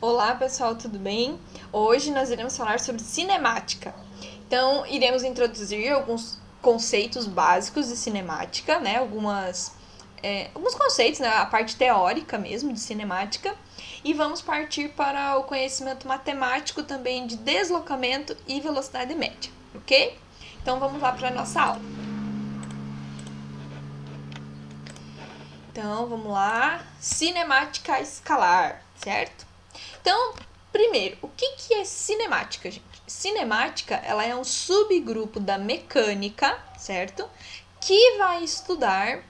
Olá pessoal, tudo bem? Hoje nós iremos falar sobre cinemática. Então, iremos introduzir alguns conceitos básicos de cinemática, né? Alguns conceitos, né? A parte teórica mesmo de cinemática. E vamos partir para o conhecimento matemático também de deslocamento e velocidade média, ok? Então vamos lá para a nossa aula. Então vamos lá, cinemática escalar, certo? Então, primeiro, o que é cinemática, gente? Cinemática, ela é um subgrupo da mecânica, certo? Que vai estudar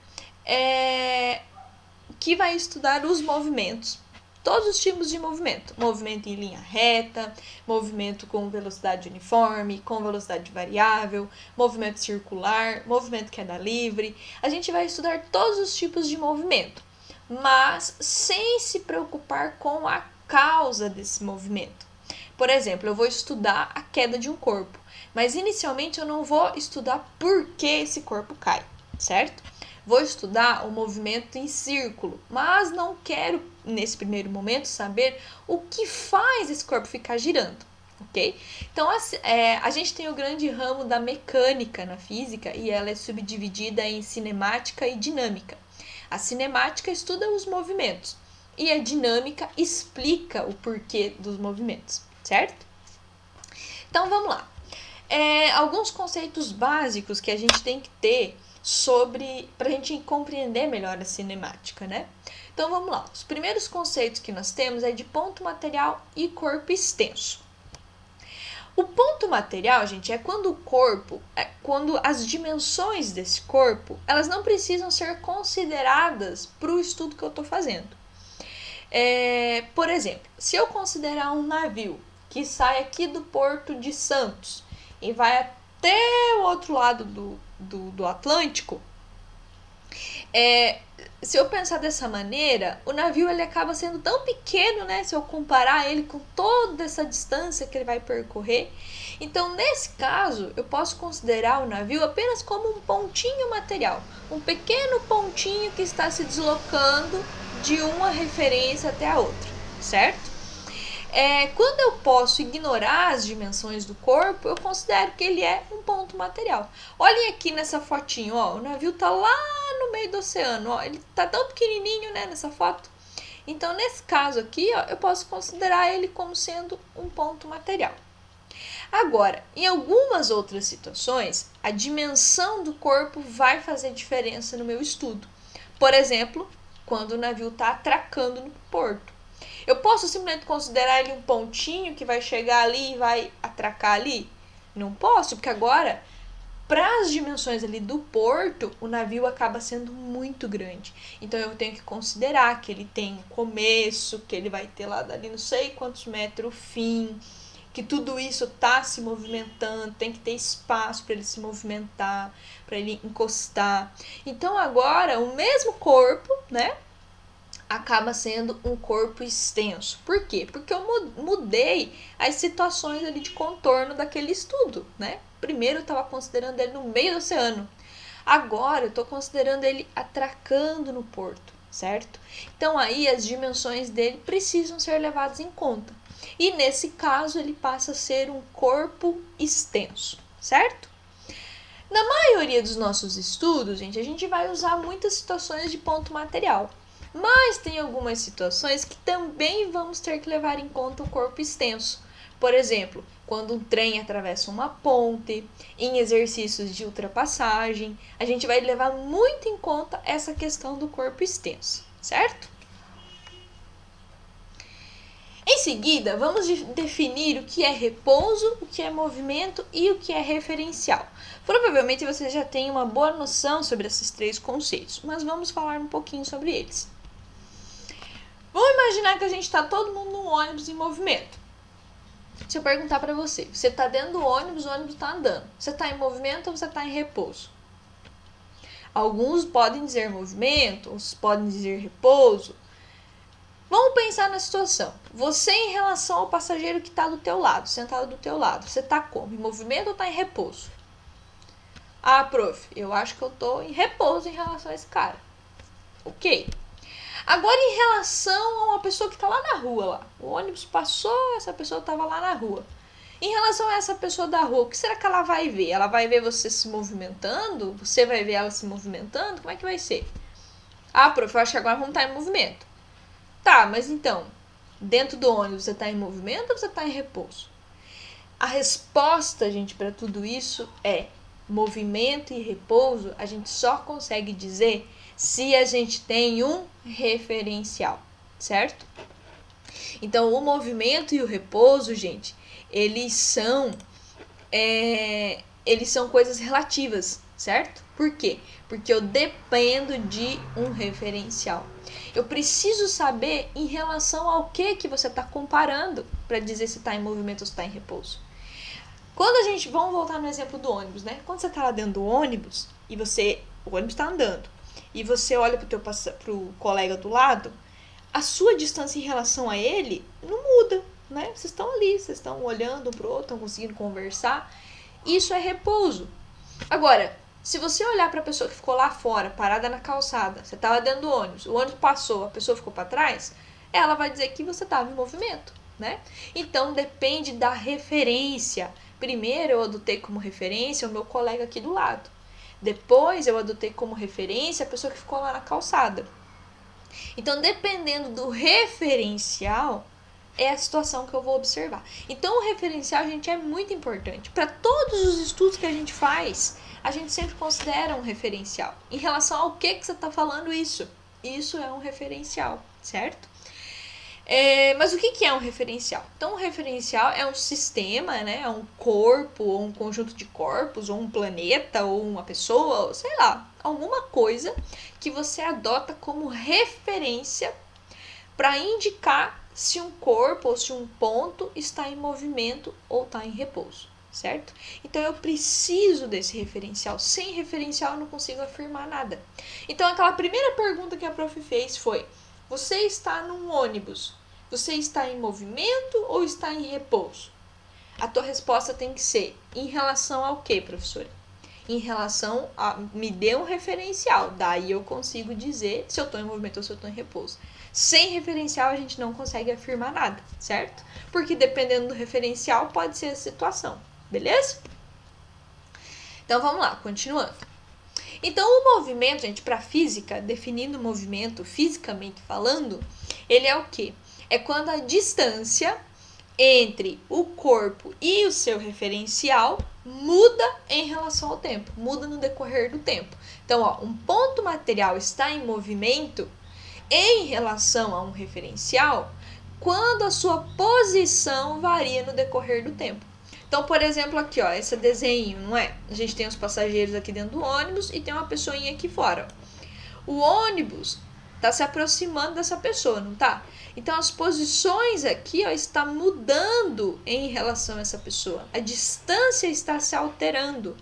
os movimentos, todos os tipos de movimento. Movimento em linha reta, movimento com velocidade uniforme, com velocidade variável, movimento circular, movimento queda livre. A gente vai estudar todos os tipos de movimento, mas sem se preocupar com a causa desse movimento. Por exemplo, eu vou estudar a queda de um corpo, mas inicialmente eu não vou estudar por que esse corpo cai, certo? Vou estudar o movimento em círculo, mas não quero, nesse primeiro momento, saber o que faz esse corpo ficar girando, ok? Então, a gente tem o grande ramo da mecânica na física e ela é subdividida em cinemática e dinâmica. A cinemática estuda os movimentos e a dinâmica explica o porquê dos movimentos, certo? Então vamos lá. Alguns conceitos básicos que a gente tem que ter para a gente compreender melhor a cinemática, né? Então vamos lá. Os primeiros conceitos que nós temos é de ponto material e corpo extenso. O ponto material, gente, é quando quando as dimensões desse corpo, elas não precisam ser consideradas para o estudo que eu estou fazendo. Por exemplo, se eu considerar um navio que sai aqui do Porto de Santos e vai até o outro lado do Atlântico, se eu pensar dessa maneira, o navio ele acaba sendo tão pequeno, né? Se eu comparar ele com toda essa distância que ele vai percorrer. Então, nesse caso, eu posso considerar o navio apenas como um pontinho material, um pequeno pontinho que está se deslocando de uma referência até a outra, certo? Quando eu posso ignorar as dimensões do corpo, eu considero que ele é um ponto material. Olhem aqui nessa fotinho, ó, o navio tá lá no meio do oceano, ó, ele tá tão pequenininho, né, nessa foto. Então, nesse caso aqui, ó, eu posso considerar ele como sendo um ponto material. Agora, em algumas outras situações, a dimensão do corpo vai fazer diferença no meu estudo. Por exemplo, quando o navio está atracando no porto. Eu posso simplesmente considerar ele um pontinho que vai chegar ali e vai atracar ali? Não posso, porque agora, para as dimensões ali do porto, o navio acaba sendo muito grande. Então eu tenho que considerar que ele tem um começo, que ele vai ter lá dali não sei quantos metros o fim, que tudo isso está se movimentando, tem que ter espaço para ele se movimentar, para ele encostar. Então agora o mesmo corpo, né, acaba sendo um corpo extenso. Por quê? Porque eu mudei as situações ali de contorno daquele estudo, né? Primeiro eu estava considerando ele no meio do oceano. Agora eu estou considerando ele atracando no porto, certo? Então aí as dimensões dele precisam ser levadas em conta. E nesse caso ele passa a ser um corpo extenso, certo? Na maioria dos nossos estudos, gente, a gente vai usar muitas situações de ponto material. Mas tem algumas situações que também vamos ter que levar em conta o corpo extenso. Por exemplo, quando um trem atravessa uma ponte, em exercícios de ultrapassagem, a gente vai levar muito em conta essa questão do corpo extenso, certo? Em seguida, vamos definir o que é repouso, o que é movimento e o que é referencial. Provavelmente você já tem uma boa noção sobre esses três conceitos, mas vamos falar um pouquinho sobre eles. Vamos imaginar que a gente está todo mundo num ônibus em movimento. Se eu perguntar para você, você está dentro do ônibus, o ônibus está andando. Você está em movimento ou você está em repouso? Alguns podem dizer movimento, outros podem dizer repouso. Vamos pensar na situação. Você em relação ao passageiro que está do teu lado, sentado do teu lado. Você está como? Em movimento ou está em repouso? Ah, prof, eu acho que eu estou em repouso em relação a esse cara. Ok. Agora em relação a uma pessoa que está lá na rua, lá. O ônibus passou, essa pessoa estava lá na rua. Em relação a essa pessoa da rua, o que será que ela vai ver? Ela vai ver você se movimentando? Você vai ver ela se movimentando? Como é que vai ser? Ah, prof, eu acho que agora vamos estar em movimento. Tá, mas então, dentro do ônibus você está em movimento ou você está em repouso? A resposta, gente, para tudo isso é movimento e repouso. A gente só consegue dizer se a gente tem um referencial, certo? Então, o movimento e o repouso, gente, eles são coisas relativas, certo? Por quê? Porque eu dependo de um referencial. Eu preciso saber em relação ao que você está comparando para dizer se está em movimento ou se está em repouso. Quando a gente, vamos voltar no exemplo do ônibus, né? Quando você está lá dentro do ônibus e o ônibus está andando e você olha pro colega do lado, a sua distância em relação a ele não muda, né? Vocês estão ali, vocês estão olhando um pro outro, estão conseguindo conversar. Isso é repouso. Agora, se você olhar para a pessoa que ficou lá fora, parada na calçada, você estava dentro do ônibus, o ônibus passou, a pessoa ficou para trás, ela vai dizer que você estava em movimento, né? Então depende da referência. Primeiro eu adotei como referência o meu colega aqui do lado. Depois eu adotei como referência a pessoa que ficou lá na calçada. Então, dependendo do referencial, é a situação que eu vou observar. Então, o referencial, gente, é muito importante. Para todos os estudos que a gente faz, a gente sempre considera um referencial. Em relação ao que você está falando isso? Isso é um referencial, certo? Mas o que é um referencial? Então, um referencial é um sistema, né? É um corpo, ou um conjunto de corpos, ou um planeta, ou uma pessoa, ou sei lá, alguma coisa que você adota como referência para indicar se um corpo ou se um ponto está em movimento ou está em repouso, certo? Então, eu preciso desse referencial. Sem referencial, eu não consigo afirmar nada. Então, aquela primeira pergunta que a prof fez foi: você está num ônibus, você está em movimento ou está em repouso? A tua resposta tem que ser em relação ao que, professora? Em relação a... me dê um referencial, daí eu consigo dizer se eu estou em movimento ou se eu estou em repouso. Sem referencial a gente não consegue afirmar nada, certo? Porque dependendo do referencial pode ser a situação, beleza? Então vamos lá, continuando. Então, o movimento, gente, para física, definindo o movimento fisicamente falando, ele é o quê? É quando a distância entre o corpo e o seu referencial muda em relação ao tempo, muda no decorrer do tempo. Então, ó, um ponto material está em movimento em relação a um referencial quando a sua posição varia no decorrer do tempo. Então, por exemplo, aqui, ó, esse desenho, não é? A gente tem os passageiros aqui dentro do ônibus e tem uma pessoinha aqui fora. O ônibus tá se aproximando dessa pessoa, não tá? Então, as posições aqui, ó, está mudando em relação a essa pessoa. A distância está se alterando.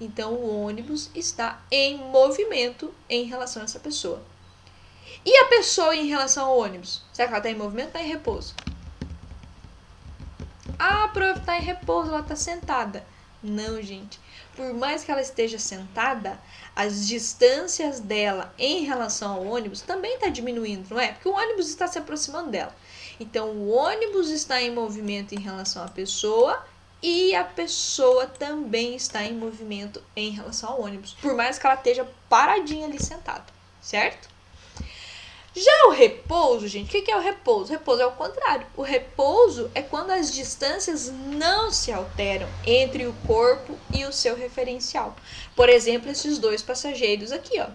Então, o ônibus está em movimento em relação a essa pessoa. E a pessoa em relação ao ônibus? Será que ela está em movimento ou está em repouso? Ah, prof, tá em repouso, ela tá sentada. Não, gente. Por mais que ela esteja sentada, as distâncias dela em relação ao ônibus também está diminuindo, não é? Porque o ônibus está se aproximando dela. Então, o ônibus está em movimento em relação à pessoa e a pessoa também está em movimento em relação ao ônibus. Por mais que ela esteja paradinha ali sentada, certo? Já o repouso, gente, o que é o repouso? O repouso é o contrário. O repouso é quando as distâncias não se alteram entre o corpo e o seu referencial. Por exemplo, esses dois passageiros aqui, ó.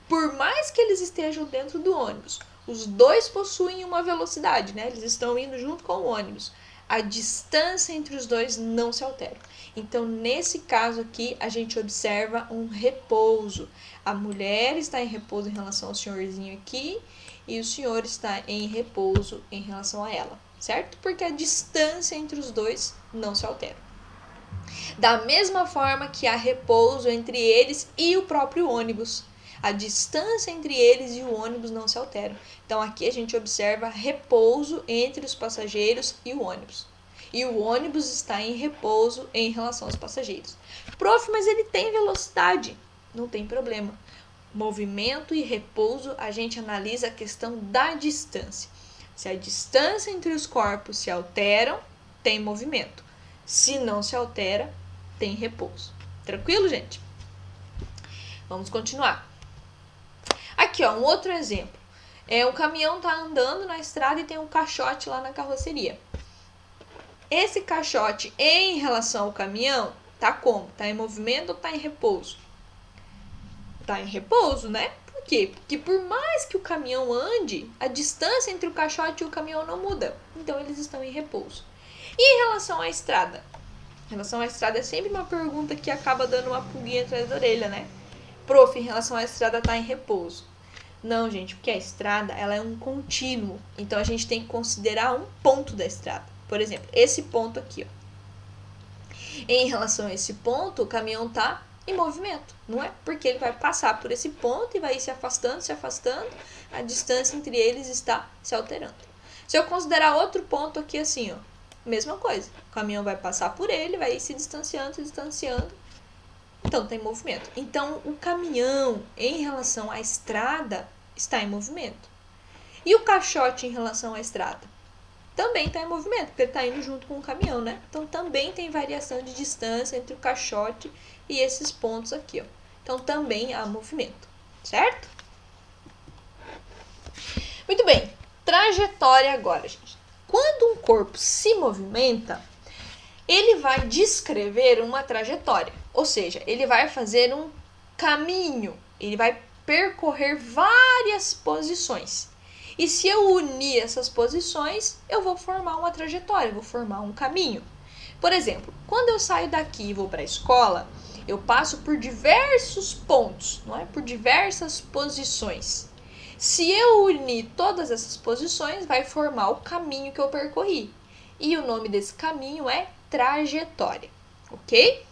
Por mais que eles estejam dentro do ônibus, os dois possuem uma velocidade, né? Eles estão indo junto com o ônibus. A distância entre os dois não se altera. Então, nesse caso aqui, a gente observa um repouso. A mulher está em repouso em relação ao senhorzinho aqui e o senhor está em repouso em relação a ela, certo? Porque a distância entre os dois não se altera. Da mesma forma que há repouso entre eles e o próprio ônibus. A distância entre eles e o ônibus não se alteram. Então aqui a gente observa repouso entre os passageiros e o ônibus. E o ônibus está em repouso em relação aos passageiros. Prof, mas ele tem velocidade. Não tem problema. Movimento e repouso, a gente analisa a questão da distância. Se a distância entre os corpos se alteram, tem movimento. Se não se altera, tem repouso. Tranquilo, gente? Vamos continuar. Aqui, ó, um outro exemplo. Um caminhão tá andando na estrada e tem um caixote lá na carroceria. Esse caixote, em relação ao caminhão, tá como? Tá em movimento ou tá em repouso? Tá em repouso, né? Por quê? Porque por mais que o caminhão ande, a distância entre o caixote e o caminhão não muda. Então, eles estão em repouso. E em relação à estrada? Em relação à estrada é sempre uma pergunta que acaba dando uma pulguinha atrás da orelha, né? Prof, em relação à estrada tá em repouso. Não, gente, porque a estrada ela é um contínuo. Então, a gente tem que considerar um ponto da estrada. Por exemplo, esse ponto aqui, ó. Em relação a esse ponto, o caminhão tá em movimento, não é? Porque ele vai passar por esse ponto e vai ir se afastando, a distância entre eles está se alterando. Se eu considerar outro ponto aqui assim, ó, mesma coisa, o caminhão vai passar por ele, vai ir se distanciando, então tem movimento. Então, o caminhão em relação à estrada está em movimento. E o caixote em relação à estrada? Também está em movimento, porque ele está indo junto com o caminhão, né? Então, também tem variação de distância entre o caixote e esses pontos aqui, ó. Então, também há movimento, certo? Muito bem, trajetória agora, gente. Quando um corpo se movimenta, ele vai descrever uma trajetória, ou seja, ele vai fazer um caminho, ele vai percorrer várias posições. E se eu unir essas posições, eu vou formar uma trajetória, vou formar um caminho. Por exemplo, quando eu saio daqui e vou para a escola, eu passo por diversos pontos, não é? Por diversas posições. Se eu unir todas essas posições, vai formar o caminho que eu percorri. E o nome desse caminho é trajetória, ok?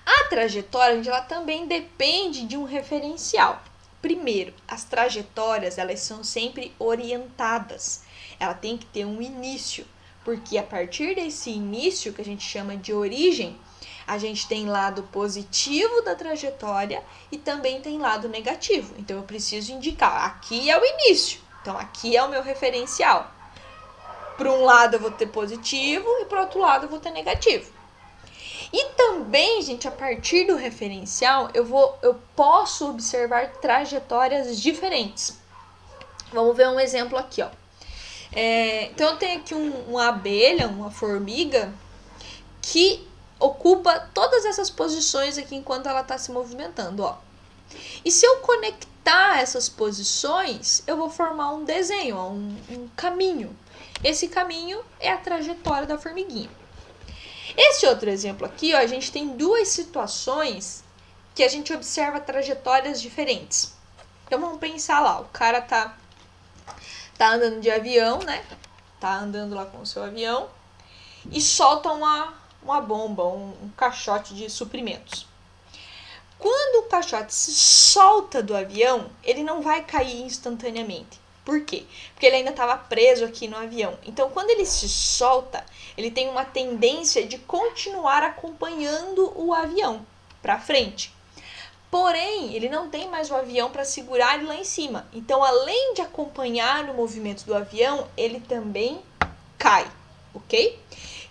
A trajetória, ela também depende de um referencial. Primeiro, as trajetórias, elas são sempre orientadas. Ela tem que ter um início, porque a partir desse início, que a gente chama de origem, a gente tem lado positivo da trajetória e também tem lado negativo. Então, eu preciso indicar, aqui é o início, então aqui é o meu referencial. Para um lado eu vou ter positivo e para o outro lado eu vou ter negativo. E também, gente, a partir do referencial, eu posso observar trajetórias diferentes. Vamos ver um exemplo aqui, ó. Então, eu tenho aqui uma abelha, uma formiga, que ocupa todas essas posições aqui enquanto ela está se movimentando, ó. E se eu conectar essas posições, eu vou formar um desenho, ó, um caminho. Esse caminho é a trajetória da formiguinha. Esse outro exemplo aqui, ó, a gente tem duas situações que a gente observa trajetórias diferentes. Então, vamos pensar lá, o cara tá andando de avião, né? Tá andando lá com o seu avião e solta uma bomba, um caixote de suprimentos. Quando o caixote se solta do avião, ele não vai cair instantaneamente. Por quê? Porque ele ainda estava preso aqui no avião. Então, quando ele se solta, ele tem uma tendência de continuar acompanhando o avião para frente. Porém, ele não tem mais o avião para segurar ele lá em cima. Então, além de acompanhar o movimento do avião, ele também cai, ok?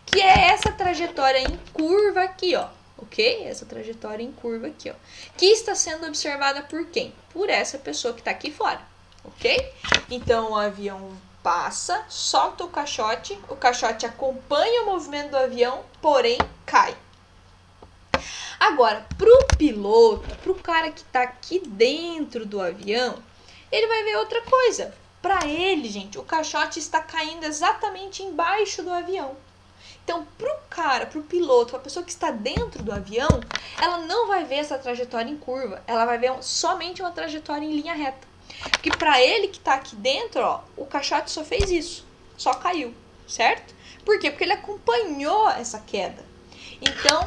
Que é essa trajetória em curva aqui, ó. Ok? Essa trajetória em curva aqui, ó. Que está sendo observada por quem? Por essa pessoa que está aqui fora. Ok? Então, o avião passa, solta o caixote acompanha o movimento do avião, porém cai. Agora, pro piloto, pro cara que tá aqui dentro do avião, ele vai ver outra coisa. Para ele, gente, o caixote está caindo exatamente embaixo do avião. Então, pro piloto, a pessoa que está dentro do avião, ela não vai ver essa trajetória em curva, ela vai ver somente uma trajetória em linha reta. Porque para ele que tá aqui dentro, ó, o caixote só fez isso, só caiu, certo? Por quê? Porque ele acompanhou essa queda. Então,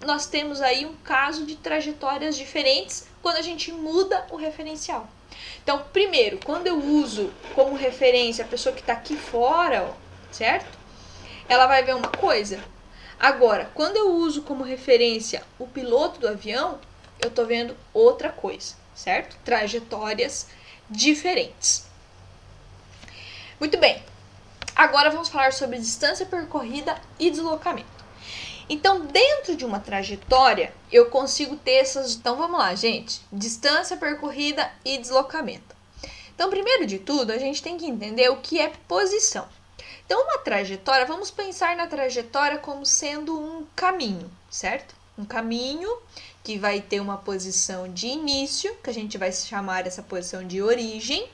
nós temos aí um caso de trajetórias diferentes quando a gente muda o referencial. Então, primeiro, quando eu uso como referência a pessoa que está aqui fora, ó, certo? Ela vai ver uma coisa. Agora, quando eu uso como referência o piloto do avião, eu estou vendo outra coisa, certo? Trajetórias diferentes. Muito bem. Agora vamos falar sobre distância percorrida e deslocamento. Então, dentro de uma trajetória, eu consigo ter essas... Então, vamos lá, gente. Distância percorrida e deslocamento. Então, primeiro de tudo, a gente tem que entender o que é posição. Então, uma trajetória, vamos pensar na trajetória como sendo um caminho, certo? Um caminho que vai ter uma posição de início, que a gente vai chamar essa posição de origem.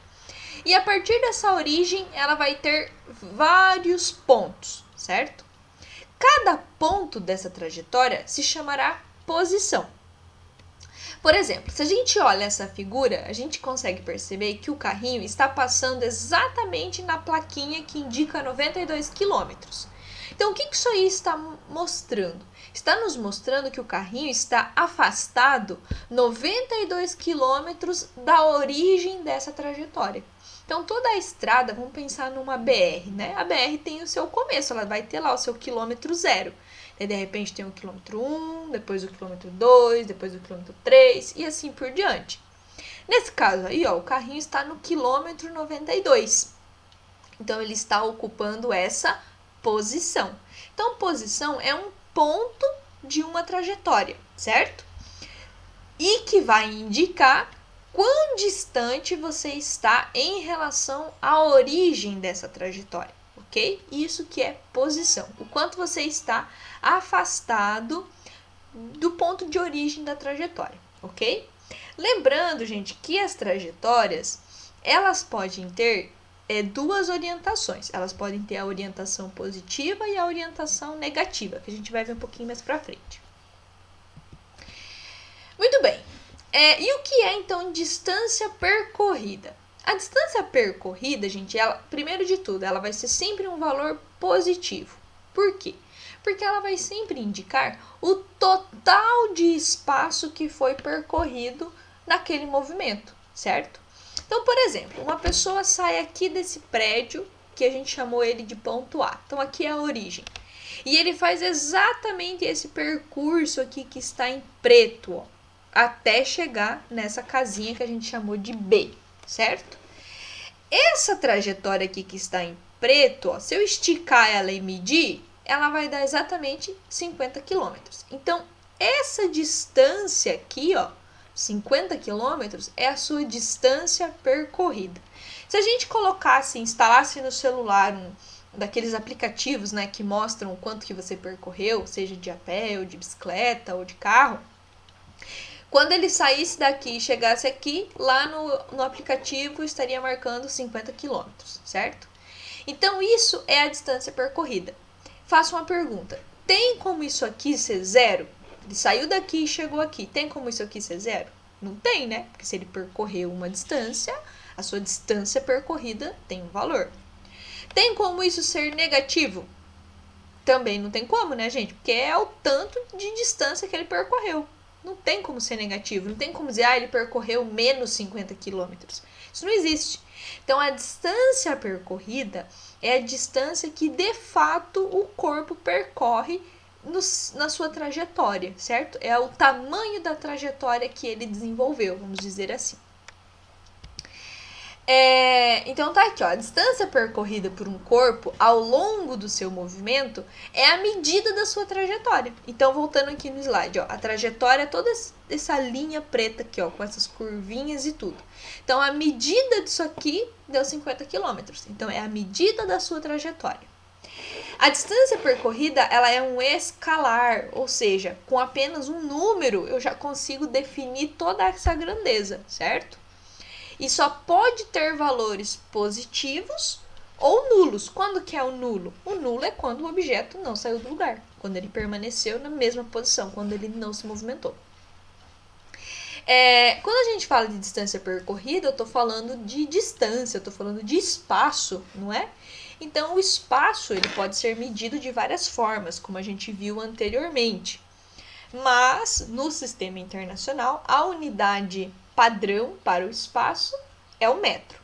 E a partir dessa origem, ela vai ter vários pontos, certo? Cada ponto dessa trajetória se chamará posição. Por exemplo, se a gente olha essa figura, a gente consegue perceber que o carrinho está passando exatamente na plaquinha que indica 92 km. Então, o que isso aí está mostrando? Está nos mostrando que o carrinho está afastado 92 km da origem dessa trajetória. Então, toda a estrada, vamos pensar numa BR, né? A BR tem o seu começo, ela vai ter lá o seu quilômetro zero. E de repente tem o quilômetro 1, depois o quilômetro 2, depois o quilômetro 3 e assim por diante. Nesse caso aí, ó, o carrinho está no quilômetro 92. Então, ele está ocupando essa posição. Então, posição é um ponto de uma trajetória, certo? E que vai indicar quão distante você está em relação à origem dessa trajetória, ok? Isso que é posição. O quanto você está afastado do ponto de origem da trajetória, ok? Lembrando, gente, que as trajetórias, elas podem ter duas orientações. Elas podem ter a orientação positiva e a orientação negativa, que a gente vai ver um pouquinho mais pra frente. Muito bem. E o que é, então, distância percorrida? A distância percorrida, gente, ela, primeiro de tudo, ela vai ser sempre um valor positivo. Por quê? Porque ela vai sempre indicar o total de espaço que foi percorrido naquele movimento, certo? Então, por exemplo, uma pessoa sai aqui desse prédio, que a gente chamou ele de ponto A. Então, aqui é a origem. E ele faz exatamente esse percurso aqui que está em preto, ó, até chegar nessa casinha que a gente chamou de B, certo? Essa trajetória aqui que está em preto, ó, se eu esticar ela e medir, ela vai dar exatamente 50 km. Então, essa distância aqui, ó, 50 km, é a sua distância percorrida. Se a gente colocasse, instalasse no celular um daqueles aplicativos, né, que mostram o quanto que você percorreu, seja de a pé, ou de bicicleta, ou de carro, quando ele saísse daqui e chegasse aqui, lá no aplicativo estaria marcando 50 km, certo? Então, isso é a distância percorrida. Faço uma pergunta. Tem como isso aqui ser zero? Ele saiu daqui e chegou aqui. Tem como isso aqui ser zero? Não tem, né? Porque se ele percorreu uma distância, a sua distância percorrida tem um valor. Tem como isso ser negativo? Também não tem como, né, gente? Porque é o tanto de distância que ele percorreu. Não tem como ser negativo, não tem como dizer, ele percorreu menos 50 quilômetros. Isso não existe. Então, a distância percorrida é a distância que, de fato, o corpo percorre na sua trajetória, certo? É o tamanho da trajetória que ele desenvolveu, vamos dizer assim. Então tá aqui, ó, a distância percorrida por um corpo ao longo do seu movimento é a medida da sua trajetória. Então, voltando aqui no slide, ó, a trajetória é toda essa linha preta aqui, ó, com essas curvinhas e tudo. Então, a medida disso aqui deu 50 km. Então, é a medida da sua trajetória. A distância percorrida, ela é um escalar, ou seja, com apenas um número eu já consigo definir toda essa grandeza, certo? E só pode ter valores positivos ou nulos. Quando que é o nulo? O nulo é quando o objeto não saiu do lugar, quando ele permaneceu na mesma posição, quando ele não se movimentou. Quando a gente fala de distância percorrida, eu estou falando de distância, eu estou falando de espaço, não é? Então, o espaço ele pode ser medido de várias formas, como a gente viu anteriormente. Mas, no sistema internacional, a unidade padrão para o espaço é o metro.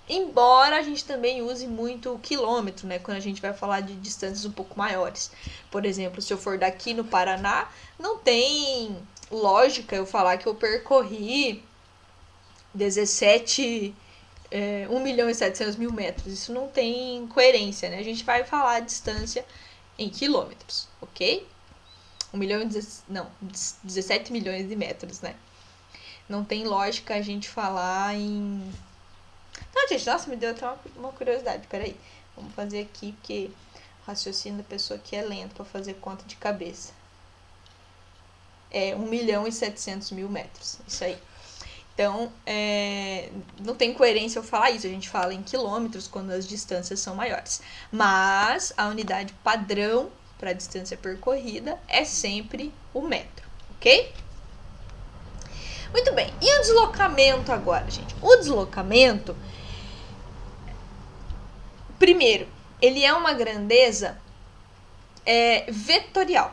Embora a gente também use muito o quilômetro, né? Quando a gente vai falar de distâncias um pouco maiores. Por exemplo, se eu for daqui no Paraná, não tem lógica eu falar que eu percorri 1.700.000 metros. Isso não tem coerência, né? A gente vai falar a distância em quilômetros, ok? 17 milhões de metros, né? Não tem lógica a gente falar em... Não, gente, nossa, me deu até uma curiosidade. Peraí, vamos fazer aqui, porque o raciocínio da pessoa aqui é lento para fazer conta de cabeça. 1.700.000 metros, isso aí. Então, não tem coerência eu falar isso. A gente fala em quilômetros quando as distâncias são maiores. Mas a unidade padrão para a distância percorrida é sempre o metro, ok? Muito bem. E o deslocamento agora, gente? O deslocamento, primeiro, ele é uma grandeza vetorial.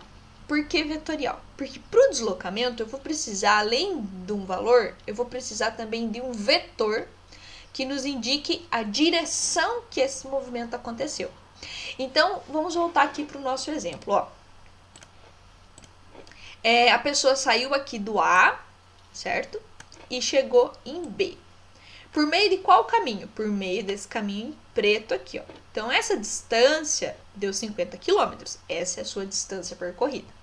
Por que vetorial? Porque para o deslocamento eu vou precisar, além de um valor, eu vou precisar também de um vetor que nos indique a direção que esse movimento aconteceu. Então, vamos voltar aqui para o nosso exemplo. Ó. A pessoa saiu aqui do A, certo? E chegou em B. Por meio de qual caminho? Por meio desse caminho preto aqui, ó. Então, essa distância deu 50 quilômetros. Essa é a sua distância percorrida.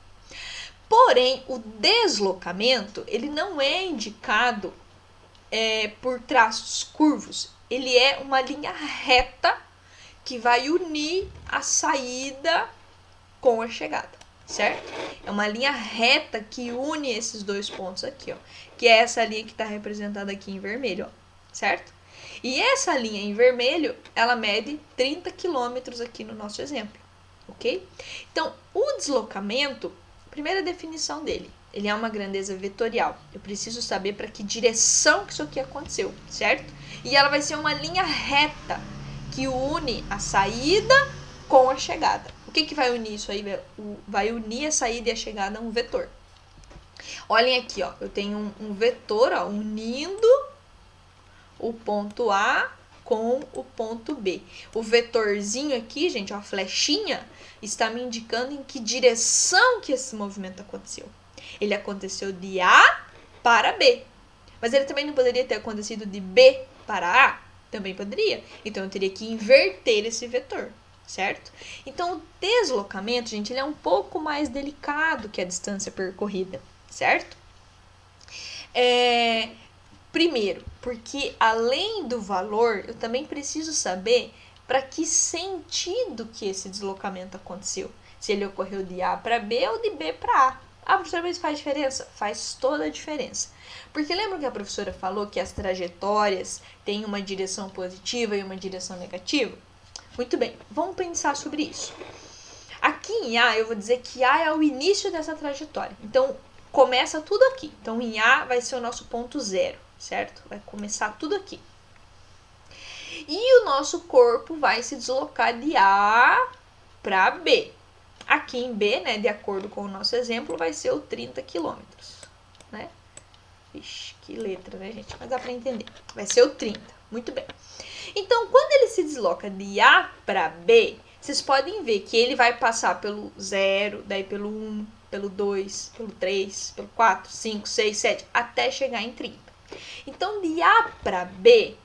Porém, o deslocamento, ele não é indicado por traços curvos. Ele é uma linha reta que vai unir a saída com a chegada, certo? É uma linha reta que une esses dois pontos aqui, ó. Que é essa linha que está representada aqui em vermelho, ó. Certo? E essa linha em vermelho, ela mede 30 quilômetros aqui no nosso exemplo, ok? Então, o deslocamento, primeira definição dele, ele é uma grandeza vetorial. Eu preciso saber para que direção que isso aqui aconteceu, certo? E ela vai ser uma linha reta que une a saída com a chegada. O que vai unir isso aí? Vai unir a saída e a chegada a um vetor. Olhem aqui, ó, eu tenho um vetor, ó, unindo o ponto A com o ponto B. O vetorzinho aqui, gente, ó, a flechinha, está me indicando em que direção que esse movimento aconteceu. Ele aconteceu de A para B. Mas ele também não poderia ter acontecido de B para A? Também poderia. Então, eu teria que inverter esse vetor, certo? Então, o deslocamento, gente, ele é um pouco mais delicado que a distância percorrida, certo? Primeiro, porque além do valor, eu também preciso saber para que sentido que esse deslocamento aconteceu. Se ele ocorreu de A para B ou de B para A. Ah, professora, mas faz diferença? Faz toda a diferença. Porque lembra que a professora falou que as trajetórias têm uma direção positiva e uma direção negativa? Muito bem, vamos pensar sobre isso. Aqui em A, eu vou dizer que A é o início dessa trajetória. Então, começa tudo aqui. Então, em A vai ser o nosso ponto zero, certo? Vai começar tudo aqui. E o nosso corpo vai se deslocar de A para B. Aqui em B, né, de acordo com o nosso exemplo, vai ser o 30 quilômetros, né? Ixi, que letra, né, gente? Mas dá para entender. Vai ser o 30. Muito bem. Então, quando ele se desloca de A para B, vocês podem ver que ele vai passar pelo 0, daí pelo 1, pelo 2, pelo 3, pelo 4, 5, 6, 7, até chegar em 30. Então, de A para B,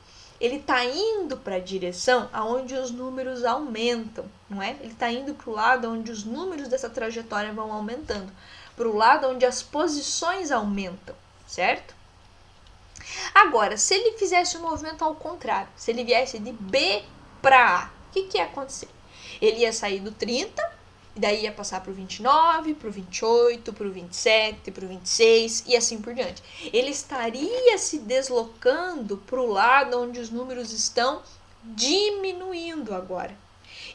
ele está indo para a direção aonde os números aumentam, não é? Ele está indo para o lado onde os números dessa trajetória vão aumentando, para o lado onde as posições aumentam, certo? Agora, se ele fizesse o movimento ao contrário, se ele viesse de B para A, o que ia acontecer? Ele ia sair do 30, e daí ia passar para o 29, para o 28, para o 27, para o 26 e assim por diante. Ele estaria se deslocando para o lado onde os números estão diminuindo agora.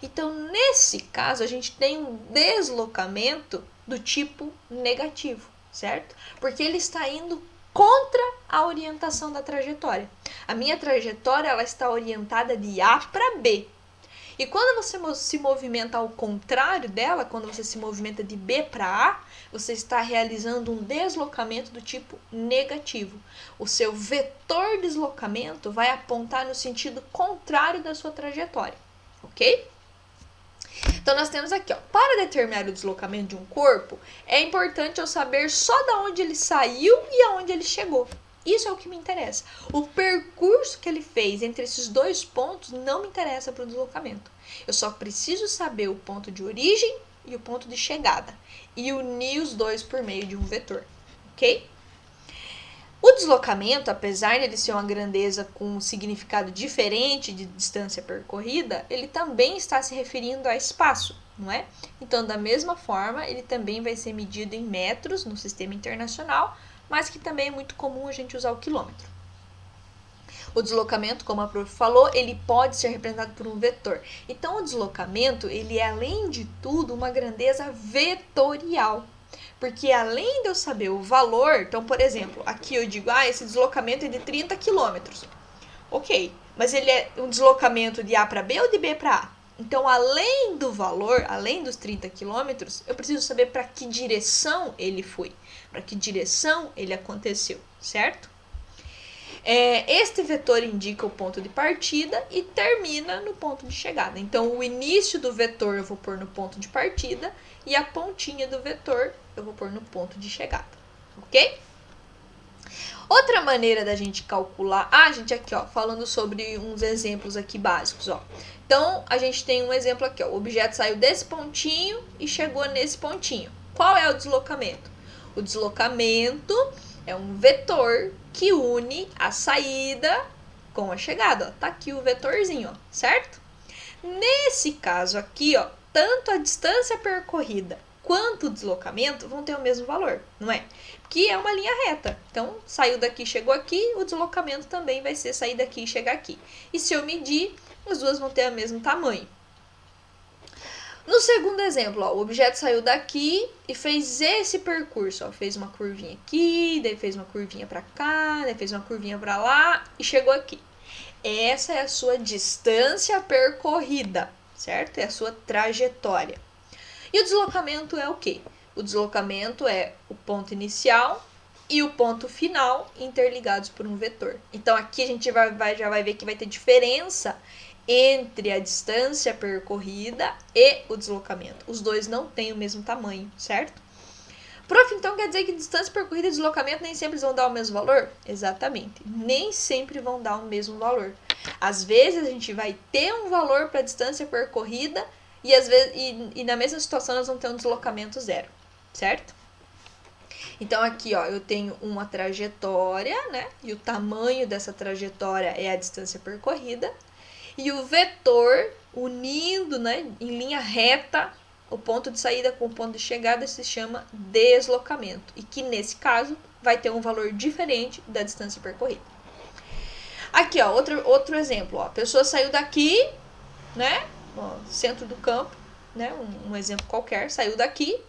Então, nesse caso, a gente tem um deslocamento do tipo negativo, certo? Porque ele está indo contra a orientação da trajetória. A minha trajetória ela está orientada de A para B. E quando você se movimenta ao contrário dela, quando você se movimenta de B para A, você está realizando um deslocamento do tipo negativo. O seu vetor deslocamento vai apontar no sentido contrário da sua trajetória, ok? Então, nós temos aqui, ó, para determinar o deslocamento de um corpo, é importante eu saber só de onde ele saiu e aonde ele chegou. Isso é o que me interessa. O percurso que ele fez entre esses dois pontos não me interessa para o deslocamento. Eu só preciso saber o ponto de origem e o ponto de chegada e unir os dois por meio de um vetor, ok? O deslocamento, apesar de ele ser uma grandeza com um significado diferente de distância percorrida, ele também está se referindo a espaço, não é? Então, da mesma forma, ele também vai ser medido em metros no sistema internacional, mas que também é muito comum a gente usar o quilômetro. O deslocamento, como a prof falou, ele pode ser representado por um vetor. Então, o deslocamento, ele é, além de tudo, uma grandeza vetorial. Porque além de eu saber o valor, então, por exemplo, aqui eu digo, esse deslocamento é de 30 quilômetros. Ok, mas ele é um deslocamento de A para B ou de B para A? Então, além do valor, além dos 30 quilômetros, eu preciso saber para que direção ele foi, para que direção ele aconteceu, certo? Este vetor indica o ponto de partida e termina no ponto de chegada. Então, o início do vetor eu vou pôr no ponto de partida e a pontinha do vetor eu vou pôr no ponto de chegada, ok? Outra maneira da gente calcular... gente, aqui, ó, falando sobre uns exemplos aqui básicos, ó. Então, a gente tem um exemplo aqui, ó. O objeto saiu desse pontinho e chegou nesse pontinho. Qual é o deslocamento? O deslocamento é um vetor que une a saída com a chegada, ó. Tá aqui o vetorzinho, ó, certo? Nesse caso aqui, ó, tanto a distância percorrida quanto o deslocamento vão ter o mesmo valor, não é? Que é uma linha reta. Então, saiu daqui, chegou aqui, o deslocamento também vai ser sair daqui e chegar aqui. E se eu medir, as duas vão ter o mesmo tamanho. No segundo exemplo, ó, o objeto saiu daqui e fez esse percurso. Ó, fez uma curvinha aqui, daí fez uma curvinha para cá, daí fez uma curvinha para lá e chegou aqui. Essa é a sua distância percorrida, certo? É a sua trajetória. E o deslocamento é o quê? O deslocamento é o ponto inicial e o ponto final interligados por um vetor. Então, aqui a gente já vai ver que vai ter diferença entre a distância percorrida e o deslocamento. Os dois não têm o mesmo tamanho, certo? Prof, então quer dizer que distância percorrida e deslocamento nem sempre vão dar o mesmo valor? Exatamente, nem sempre vão dar o mesmo valor. Às vezes a gente vai ter um valor para a distância percorrida e, às vezes, e na mesma situação nós vamos ter um deslocamento zero, certo? Então aqui, ó, eu tenho uma trajetória, né? E o tamanho dessa trajetória é a distância percorrida. E o vetor unindo, né, em linha reta o ponto de saída com o ponto de chegada se chama deslocamento. E que nesse caso vai ter um valor diferente da distância percorrida. Aqui, ó, outro exemplo. Ó, a pessoa saiu daqui, né? Ó, centro do campo, né? Um exemplo qualquer. Saiu daqui,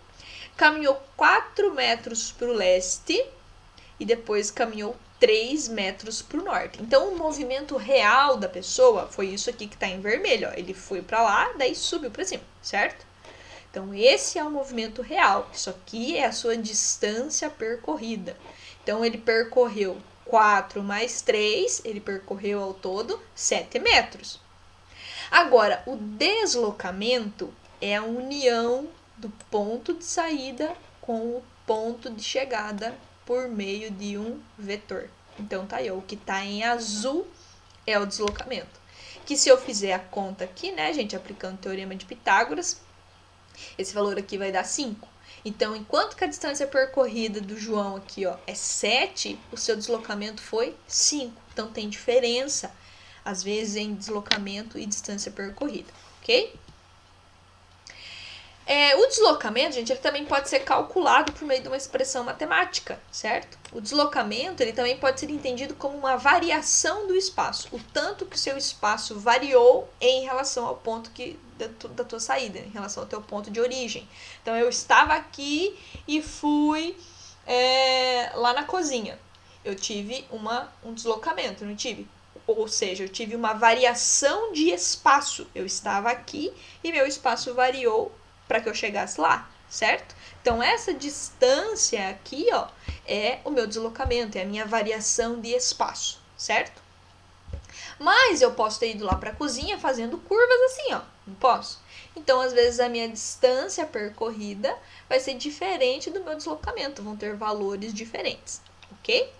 caminhou 4 metros para o leste e depois caminhou 3 metros para o norte. Então, o movimento real da pessoa foi isso aqui que está em vermelho. Ó. Ele foi para lá, daí subiu para cima, certo? Então, esse é o movimento real. Isso aqui é a sua distância percorrida. Então, ele percorreu 4 mais 3, ele percorreu ao todo 7 metros. Agora, o deslocamento é a união do ponto de saída com o ponto de chegada por meio de um vetor. Então, tá aí, o que tá em azul é o deslocamento. Que se eu fizer a conta aqui, né, gente, aplicando o teorema de Pitágoras, esse valor aqui vai dar 5. Então, enquanto que a distância percorrida do João aqui, ó, é 7, o seu deslocamento foi 5. Então, tem diferença, às vezes, em deslocamento e distância percorrida, ok? O deslocamento, gente, ele também pode ser calculado por meio de uma expressão matemática, certo? O deslocamento, ele também pode ser entendido como uma variação do espaço, o tanto que o seu espaço variou em relação ao ponto da tua saída, em relação ao teu ponto de origem. Então, eu estava aqui e fui lá na cozinha. Eu tive um deslocamento, não tive? ou seja, eu tive uma variação de espaço. Eu estava aqui e meu espaço variou para que eu chegasse lá, certo? Então, essa distância aqui, ó, é o meu deslocamento, é a minha variação de espaço, certo? Mas eu posso ter ido lá para a cozinha fazendo curvas assim, ó, não posso? Então, às vezes, a minha distância percorrida vai ser diferente do meu deslocamento, vão ter valores diferentes, ok?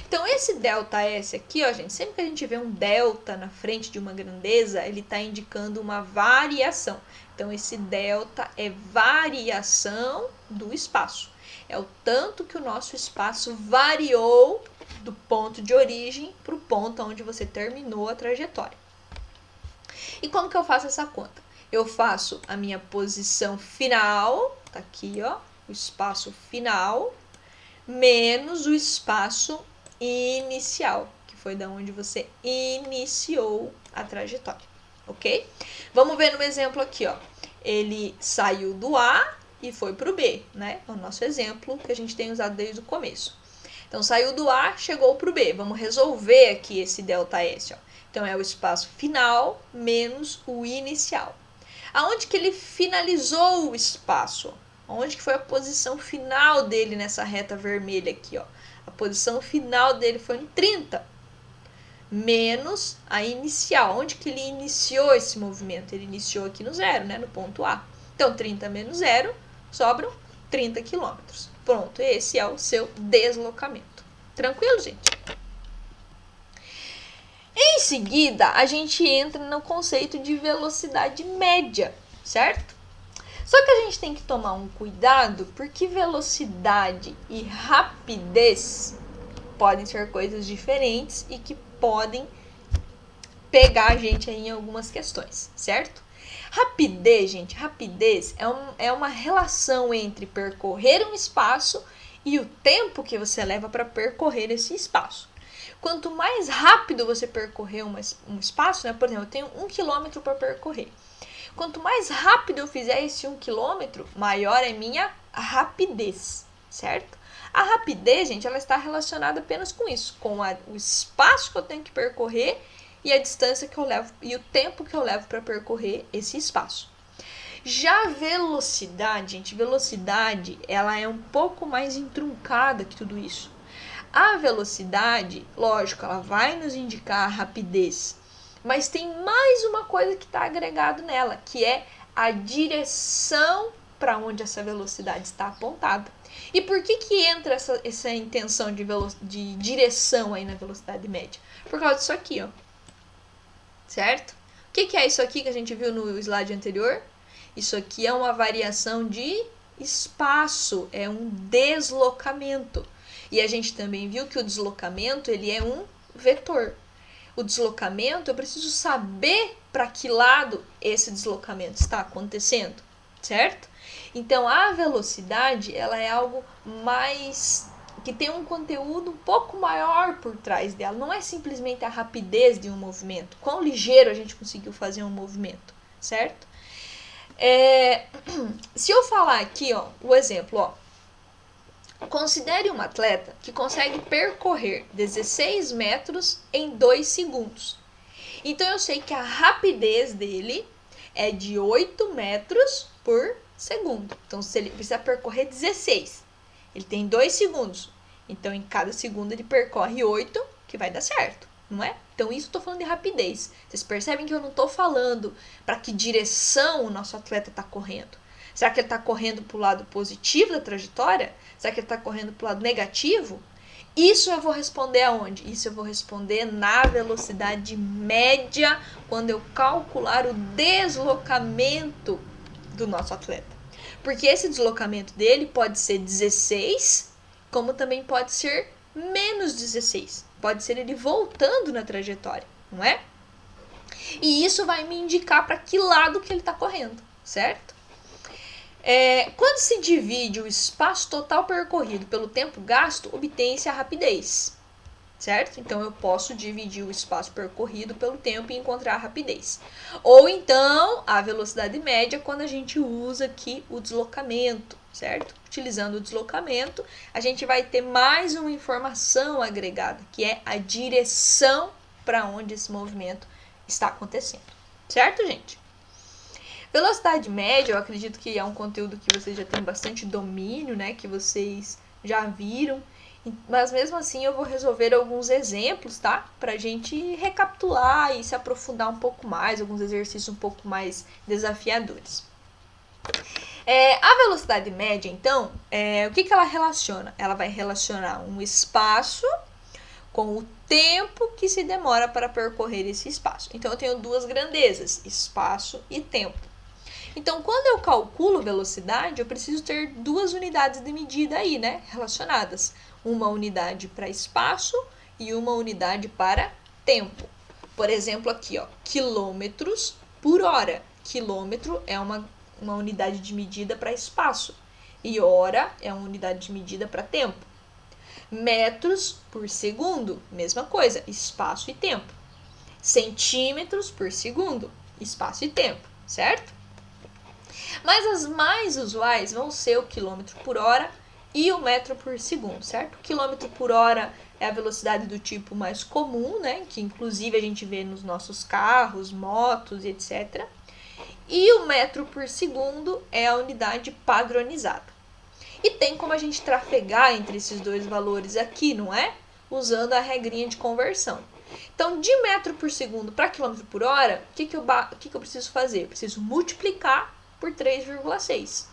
Então, esse ΔS aqui, ó, gente, sempre que a gente vê um delta na frente de uma grandeza, ele está indicando uma variação. Então, esse delta é variação do espaço. É o tanto que o nosso espaço variou do ponto de origem para o ponto onde você terminou a trajetória. E como que eu faço essa conta? Eu faço a minha posição final, tá aqui, ó, o espaço final, menos o espaço inicial, que foi da onde você iniciou a trajetória, ok? Vamos ver no exemplo aqui, ó. Ele saiu do A e foi para o B, né? É o nosso exemplo que a gente tem usado desde o começo. Então, saiu do A, chegou para o B. Vamos resolver aqui esse ΔS, ó. Então, é o espaço final menos o inicial. Aonde que ele finalizou o espaço? Onde que foi a posição final dele nessa reta vermelha aqui, ó? A posição final dele foi em 30, menos a inicial. Onde que ele iniciou esse movimento? Ele iniciou aqui no zero, né? No ponto A. Então, 30 menos zero, sobram 30 quilômetros. Pronto, esse é o seu deslocamento. Tranquilo, gente? Em seguida, a gente entra no conceito de velocidade média, certo? Só que a gente tem que tomar um cuidado, porque velocidade e rapidez podem ser coisas diferentes e que podem pegar a gente aí em algumas questões, certo? Rapidez, gente, rapidez é uma relação entre percorrer um espaço e o tempo que você leva para percorrer esse espaço. Quanto mais rápido você percorrer um espaço, né? Por exemplo, eu tenho 1 quilômetro para percorrer. Quanto mais rápido eu fizer esse 1 quilômetro, maior é minha rapidez, certo? A rapidez, gente, ela está relacionada apenas com isso, com o espaço que eu tenho que percorrer e a distância que eu levo e o tempo que eu levo para percorrer esse espaço. Já a velocidade, gente, velocidade, ela é um pouco mais entroncada que tudo isso. A velocidade, lógico, ela vai nos indicar a rapidez, mas tem mais uma coisa que está agregado nela, que é a direção para onde essa velocidade está apontada. E por que entra essa intenção de direção aí na velocidade média? Por causa disso aqui, ó. Certo? O que é isso aqui que a gente viu no slide anterior? Isso aqui é uma variação de espaço, é um deslocamento. E a gente também viu que o deslocamento, ele é um vetor. O deslocamento, eu preciso saber para que lado esse deslocamento está acontecendo, certo? Então, a velocidade, ela é algo mais que tem um conteúdo um pouco maior por trás dela. Não é simplesmente a rapidez de um movimento. Quão ligeiro a gente conseguiu fazer um movimento, certo? Se eu falar aqui, ó, o exemplo, ó. Considere um atleta que consegue percorrer 16 metros em 2 segundos. Então, eu sei que a rapidez dele é de 8 metros por segundo. Então, se ele precisa percorrer 16, ele tem 2 segundos. Então, em cada segundo, ele percorre 8, que vai dar certo, não é? Então, isso eu estou falando de rapidez. Vocês percebem que eu não estou falando para que direção o nosso atleta está correndo. Será que ele está correndo para o lado positivo da trajetória? Será que ele está correndo para o lado negativo? Isso eu vou responder aonde? Isso eu vou responder na velocidade média, quando eu calcular o deslocamento do nosso atleta. Porque esse deslocamento dele pode ser 16, como também pode ser menos 16. Pode ser ele voltando na trajetória, não é? E isso vai me indicar para que lado que ele está correndo, certo? Quando se divide o espaço total percorrido pelo tempo gasto, obtém-se a rapidez, certo? Então, eu posso dividir o espaço percorrido pelo tempo e encontrar a rapidez. Ou então, a velocidade média, quando a gente usa aqui o deslocamento, certo? Utilizando o deslocamento, a gente vai ter mais uma informação agregada, que é a direção para onde esse movimento está acontecendo. Certo, gente? Velocidade média, eu acredito que é um conteúdo que vocês já têm bastante domínio, né? Que vocês já viram. Mas mesmo assim eu vou resolver alguns exemplos, tá? Pra gente recapitular e se aprofundar um pouco mais, alguns exercícios um pouco mais desafiadores. A velocidade média, então, o que ela relaciona? Ela vai relacionar um espaço com o tempo que se demora para percorrer esse espaço. Então, eu tenho duas grandezas, espaço e tempo. Então, quando eu calculo velocidade, eu preciso ter duas unidades de medida aí, né, relacionadas. Uma unidade para espaço e uma unidade para tempo. Por exemplo, aqui, ó, quilômetros por hora. Quilômetro é uma unidade de medida para espaço e hora é uma unidade de medida para tempo. Metros por segundo, mesma coisa, espaço e tempo. Centímetros por segundo, espaço e tempo, certo? Mas as mais usuais vão ser o quilômetro por hora e o metro por segundo, certo? O quilômetro por hora é a velocidade do tipo mais comum, né? Que inclusive a gente vê nos nossos carros, motos e etc. E o metro por segundo é a unidade padronizada. E tem como a gente trafegar entre esses dois valores aqui, não é? Usando a regrinha de conversão. Então, de metro por segundo para quilômetro por hora, o que eu preciso fazer? Eu preciso multiplicar por 3,6.